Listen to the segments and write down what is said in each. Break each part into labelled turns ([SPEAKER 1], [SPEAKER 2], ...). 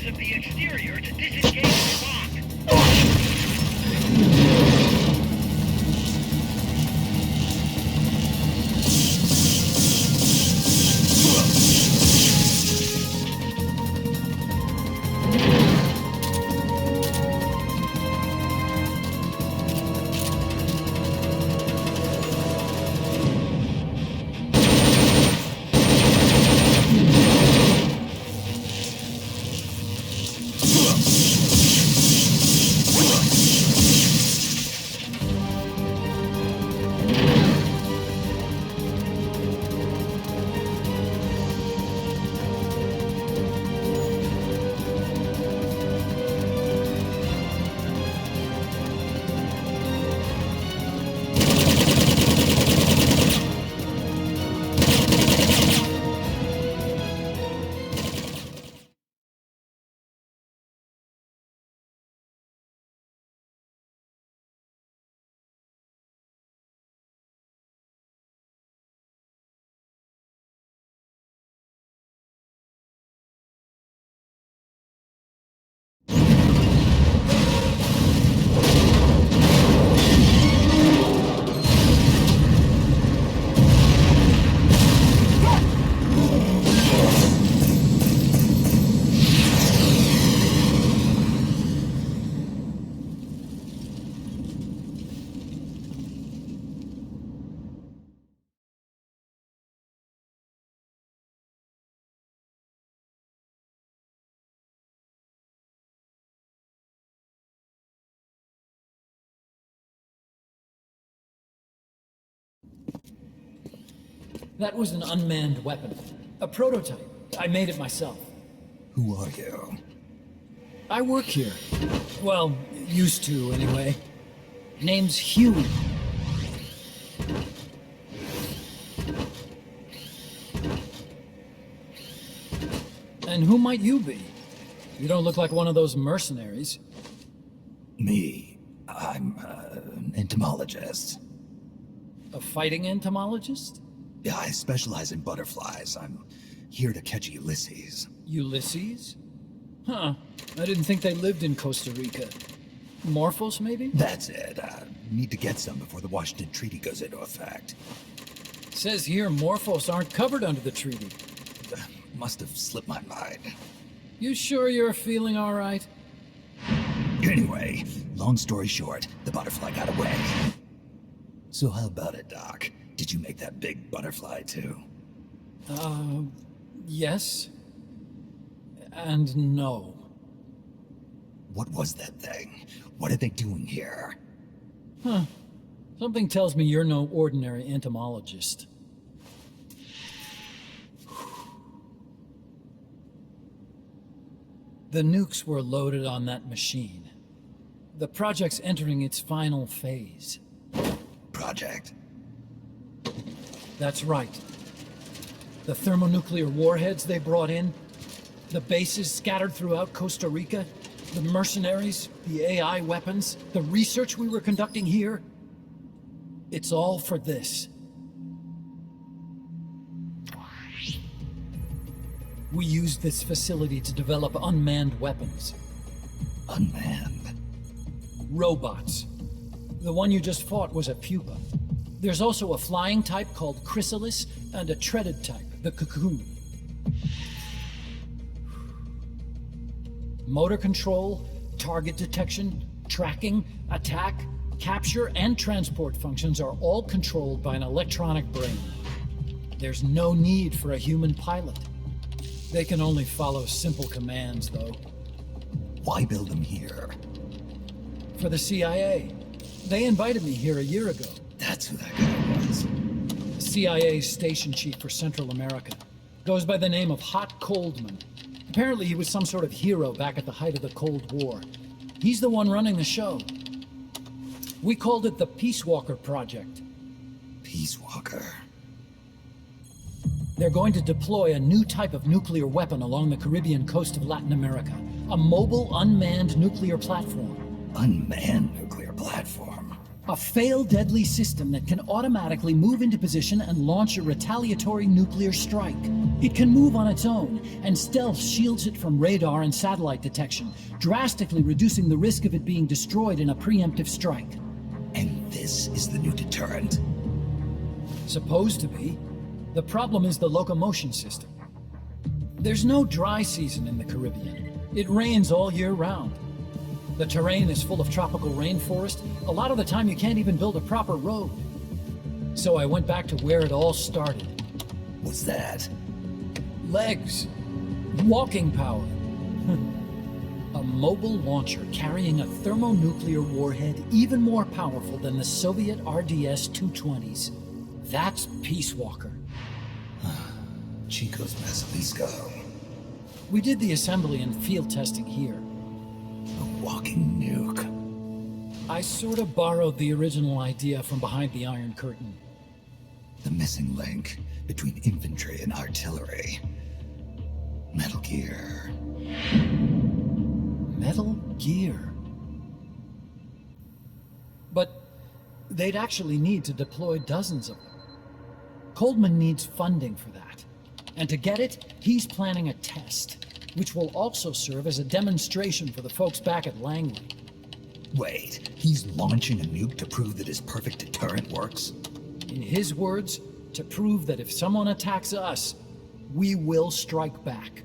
[SPEAKER 1] forces of the exterior to disengage the lock.
[SPEAKER 2] That was an unmanned weapon. A prototype. I made it myself.
[SPEAKER 3] Who are you?
[SPEAKER 2] I work here. Well, used to, anyway. Name's Huey. And who might you be? You don't look like one of those mercenaries.
[SPEAKER 3] Me. I'm an entomologist.
[SPEAKER 2] A fighting entomologist?
[SPEAKER 3] Yeah, I specialize in butterflies. I'm here to catch Ulysses.
[SPEAKER 2] Ulysses? Huh. I didn't think they lived in Costa Rica. Morphos, maybe?
[SPEAKER 3] That's it. Need to get some before the Washington Treaty goes into effect.
[SPEAKER 2] Says here Morphos aren't covered under the treaty.
[SPEAKER 3] Must have slipped my mind.
[SPEAKER 2] You sure you're feeling all right?
[SPEAKER 3] Anyway, long story short, the butterfly got away. So how about it, Doc? Did you make that big butterfly too?
[SPEAKER 2] Yes. And no.
[SPEAKER 3] What was that thing? What are they doing here?
[SPEAKER 2] Huh. Something tells me you're no ordinary entomologist. The nukes were loaded on that machine. The project's entering its final phase.
[SPEAKER 3] Project?
[SPEAKER 2] That's right. The thermonuclear warheads they brought in, the bases scattered throughout Costa Rica, the mercenaries, the AI weapons, the research we were conducting here. It's all for this. We used this facility to develop unmanned weapons.
[SPEAKER 3] Unmanned?
[SPEAKER 2] Robots. The one you just fought was a Pupa. There's also a flying type called Chrysalis, and a treaded type, the Cocoon. Motor control, target detection, tracking, attack, capture, and transport functions are all controlled by an electronic brain. There's no need for a human pilot. They can only follow simple commands, though.
[SPEAKER 3] Why build them here?
[SPEAKER 2] For the CIA. They invited me here a year ago.
[SPEAKER 3] That's who that guy was.
[SPEAKER 2] CIA's station chief for Central America. Goes by the name of Hot Coldman. Apparently he was some sort of hero back at the height of the Cold War. He's the one running the show. We called it the Peace Walker Project.
[SPEAKER 3] Peace Walker?
[SPEAKER 2] They're going to deploy a new type of nuclear weapon along the Caribbean coast of Latin America. A mobile, unmanned nuclear platform.
[SPEAKER 3] Unmanned nuclear platform?
[SPEAKER 2] A fail-deadly system that can automatically move into position and launch a retaliatory nuclear strike. It can move on its own, and stealth shields it from radar and satellite detection, drastically reducing the risk of it being destroyed in a preemptive strike.
[SPEAKER 3] And this is the new deterrent?
[SPEAKER 2] Supposed to be. The problem is the locomotion system. There's no dry season in the Caribbean. It rains all year round. The terrain is full of tropical rainforest. A lot of the time you can't even build a proper road. So I went back to where it all started.
[SPEAKER 3] What's that?
[SPEAKER 2] Legs. Walking power. A mobile launcher carrying a thermonuclear warhead even more powerful than the Soviet RDS-220s. That's Peace Walker.
[SPEAKER 3] Chico's Basilisco.
[SPEAKER 2] We did the assembly and field testing here.
[SPEAKER 3] A walking nuke.
[SPEAKER 2] I sort of borrowed the original idea from behind the Iron Curtain.
[SPEAKER 3] The missing link between infantry and artillery. Metal Gear.
[SPEAKER 2] Metal Gear. But they'd actually need to deploy dozens of them. Coldman needs funding for that. And to get it, he's planning a test, which will also serve as a demonstration for the folks back at Langley.
[SPEAKER 3] Wait, he's launching a nuke to prove that his perfect deterrent works?
[SPEAKER 2] In his words, to prove that if someone attacks us, we will strike back.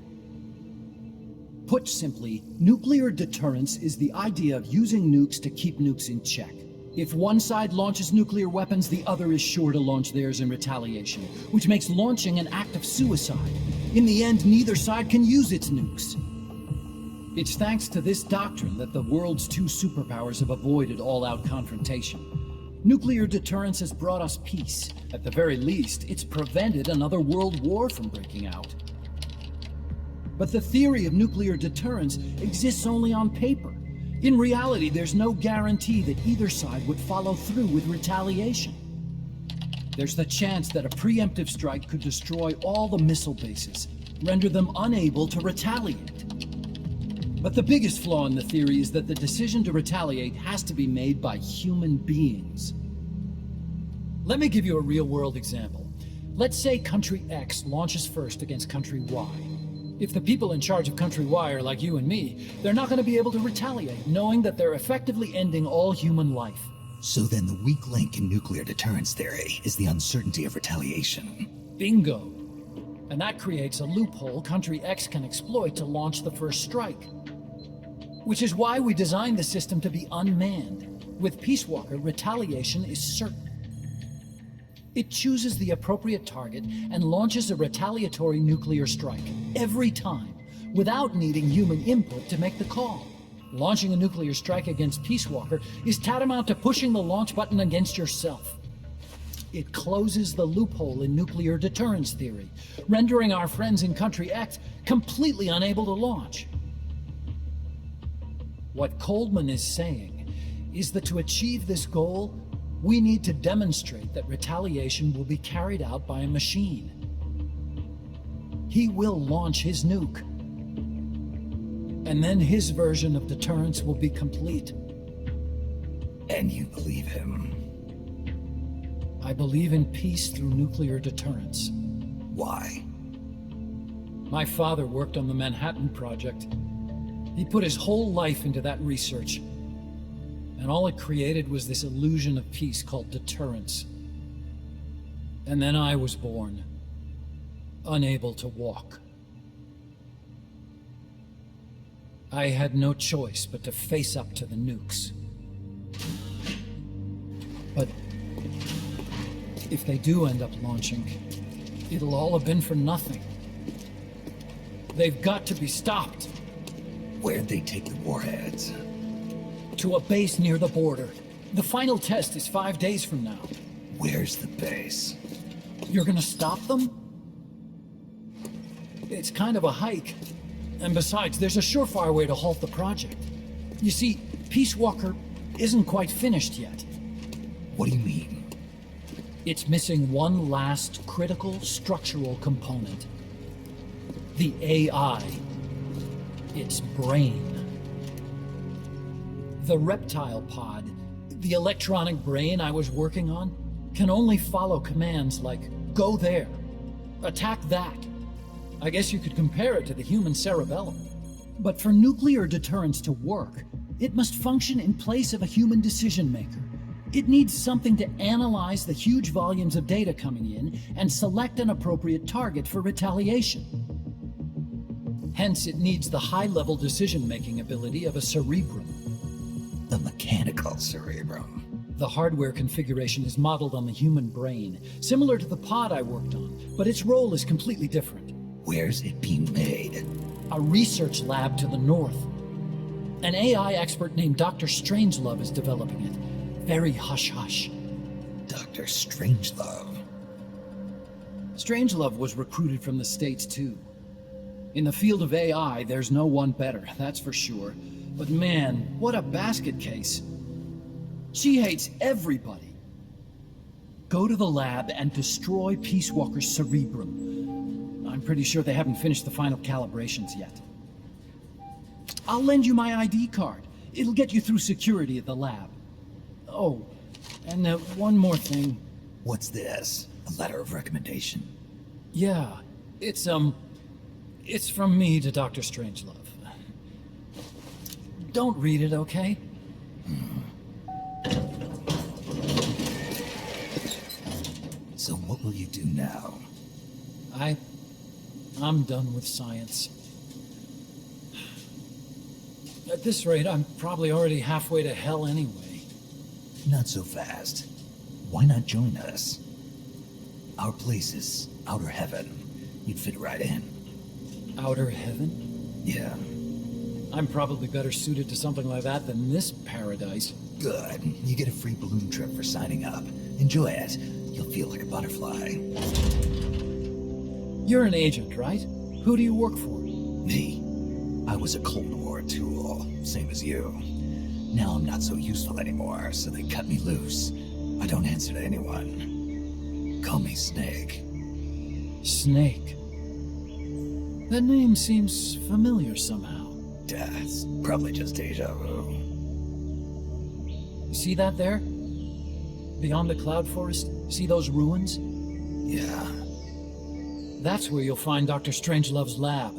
[SPEAKER 2] Put simply, nuclear deterrence is the idea of using nukes to keep nukes in check. If one side launches nuclear weapons, the other is sure to launch theirs in retaliation, which makes launching an act of suicide. In the end, neither side can use its nukes. It's thanks to this doctrine that the world's two superpowers have avoided all-out confrontation. Nuclear deterrence has brought us peace. At the very least, it's prevented another world war from breaking out. But the theory of nuclear deterrence exists only on paper. In reality, there's no guarantee that either side would follow through with retaliation. There's the chance that a preemptive strike could destroy all the missile bases, render them unable to retaliate. But the biggest flaw in the theory is that the decision to retaliate has to be made by human beings. Let me give you a real-world example. Let's say Country X launches first against Country Y. If the people in charge of Country Y are like you and me, they're not going to be able to retaliate, knowing that they're effectively ending all human life.
[SPEAKER 3] So then the weak link in nuclear deterrence theory is the uncertainty of retaliation.
[SPEAKER 2] Bingo. And that creates a loophole Country X can exploit to launch the first strike. Which is why we designed the system to be unmanned. With Peace Walker, retaliation is certain. It chooses the appropriate target and launches a retaliatory nuclear strike every time, without needing human input to make the call. Launching a nuclear strike against Peace Walker is tantamount to pushing the launch button against yourself. It closes the loophole in nuclear deterrence theory, rendering our friends in Country X completely unable to launch. What Coldman is saying is that to achieve this goal, we need to demonstrate that retaliation will be carried out by a machine. He will launch his nuke. And then his version of deterrence will be complete.
[SPEAKER 3] And you believe him?
[SPEAKER 2] I believe in peace through nuclear deterrence.
[SPEAKER 3] Why?
[SPEAKER 2] My father worked on the Manhattan Project. He put his whole life into that research. And all it created was this illusion of peace called deterrence. And then I was born, unable to walk. I had no choice but to face up to the nukes. But if they do end up launching, it'll all have been for nothing. They've got to be stopped.
[SPEAKER 3] Where'd they take the warheads?
[SPEAKER 2] To a base near the border. The final test is 5 days from now.
[SPEAKER 3] Where's the base?
[SPEAKER 2] You're gonna stop them? It's kind of a hike. And besides, there's a surefire way to halt the project. You see, Peace Walker isn't quite finished yet.
[SPEAKER 3] What do you mean?
[SPEAKER 2] It's missing one last critical structural component. The AI. Its brain. The reptile pod, The electronic brain I was working on can only follow commands like, go there, attack that. I guess you could compare it to the human cerebellum. But for nuclear deterrence to work, it must function in place of a human decision maker. It needs something to analyze the huge volumes of data coming in and select an appropriate target for retaliation. Hence, it needs the high-level decision-making ability of a cerebrum.
[SPEAKER 3] A mechanical cerebrum.
[SPEAKER 2] The hardware configuration is modeled on the human brain, similar to the pod I worked on, but its role is completely different.
[SPEAKER 3] Where's it being made?
[SPEAKER 2] A research lab to the north. An AI expert named Dr. Strangelove is developing it. Very hush-hush.
[SPEAKER 3] Dr. Strangelove.
[SPEAKER 2] Strangelove was recruited from the States, too. In the field of AI, there's no one better, that's for sure. But man, what a basket case. She hates everybody. Go to the lab and destroy Peace Walker's cerebrum. I'm pretty sure they haven't finished the final calibrations yet. I'll lend you my ID card. It'll get you through security at the lab. Oh, and one more thing.
[SPEAKER 3] What's this? A letter of recommendation?
[SPEAKER 2] Yeah, it's from me to Dr. Strangelove. Don't read it, okay?
[SPEAKER 3] So what will you do now?
[SPEAKER 2] I'm done with science. At this rate, I'm probably already halfway to hell anyway.
[SPEAKER 3] Not so fast. Why not join us? Our place is outer heaven. You'd fit right in.
[SPEAKER 2] Outer heaven?
[SPEAKER 3] Yeah.
[SPEAKER 2] I'm probably better suited to something like that than this paradise.
[SPEAKER 3] Good. You get a free balloon trip for signing up. Enjoy it. You'll feel like a butterfly.
[SPEAKER 2] You're an agent, right? Who do you work for?
[SPEAKER 3] Me? I was a Cold War tool, same as you. Now I'm not so useful anymore, so they cut me loose. I don't answer to anyone. Call me Snake.
[SPEAKER 2] Snake. That name seems familiar somehow.
[SPEAKER 3] That's probably just deja vu.
[SPEAKER 2] You see that there? Beyond the cloud forest? See those ruins?
[SPEAKER 3] Yeah.
[SPEAKER 2] That's where you'll find Dr. Strangelove's lab.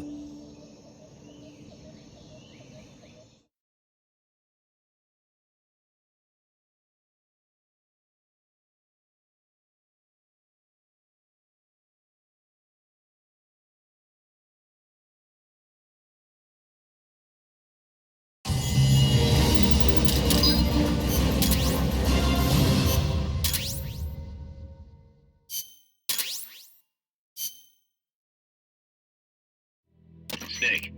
[SPEAKER 1] Snake,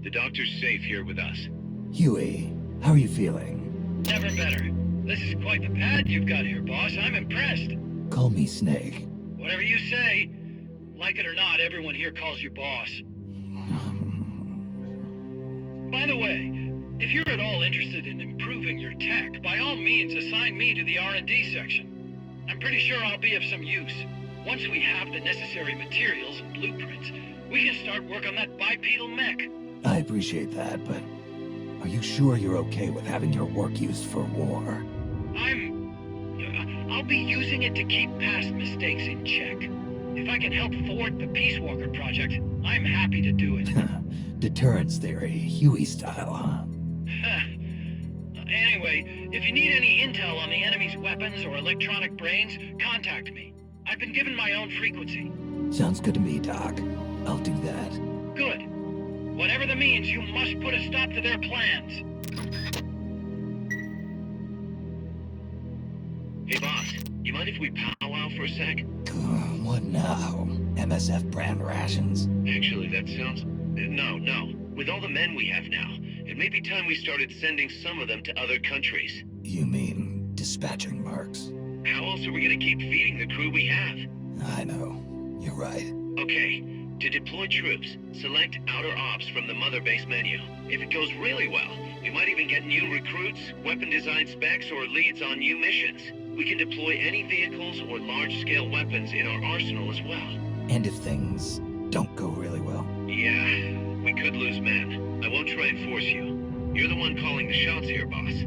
[SPEAKER 1] the doctor's safe here with us.
[SPEAKER 3] Huey, how are you feeling?
[SPEAKER 1] Never better. This is quite the pad you've got here, boss. I'm impressed.
[SPEAKER 3] Call me Snake.
[SPEAKER 1] Whatever you say. Like it or not, everyone here calls you boss. By the way, if you're at all interested in improving your tech, by all means assign me to the R&D section. I'm pretty sure I'll be of some use. Once we have the necessary materials and blueprints, we can start work on that bipedal mech.
[SPEAKER 3] I appreciate that, but are you sure you're okay with having your work used for war?
[SPEAKER 1] I'll be using it to keep past mistakes in check. If I can help thwart the Peace Walker project, I'm happy to do it.
[SPEAKER 3] Deterrence theory, Huey style, huh?
[SPEAKER 1] Anyway, if you need any intel on the enemy's weapons or electronic brains, contact me. I've been given my own frequency.
[SPEAKER 3] Sounds good to me, Doc. I'll do that.
[SPEAKER 1] Good. Whatever the means, you must put a stop to their plans. Hey, boss. You mind if we powwow for a sec?
[SPEAKER 3] What now? MSF brand rations?
[SPEAKER 1] Actually, that sounds... No. With all the men we have now, it may be time we started sending some of them to other countries.
[SPEAKER 3] You mean dispatching marks?
[SPEAKER 1] How else are we gonna keep feeding the crew we have?
[SPEAKER 3] I know. You're right.
[SPEAKER 1] Okay. To deploy troops, select Outer Ops from the Mother Base menu. If it goes really well, we might even get new recruits, weapon design specs, or leads on new missions. We can deploy any vehicles or large-scale weapons in our arsenal as well.
[SPEAKER 3] And if things don't go really well?
[SPEAKER 1] Yeah, we could lose men. I won't try and force you. You're the one calling the shots here, boss.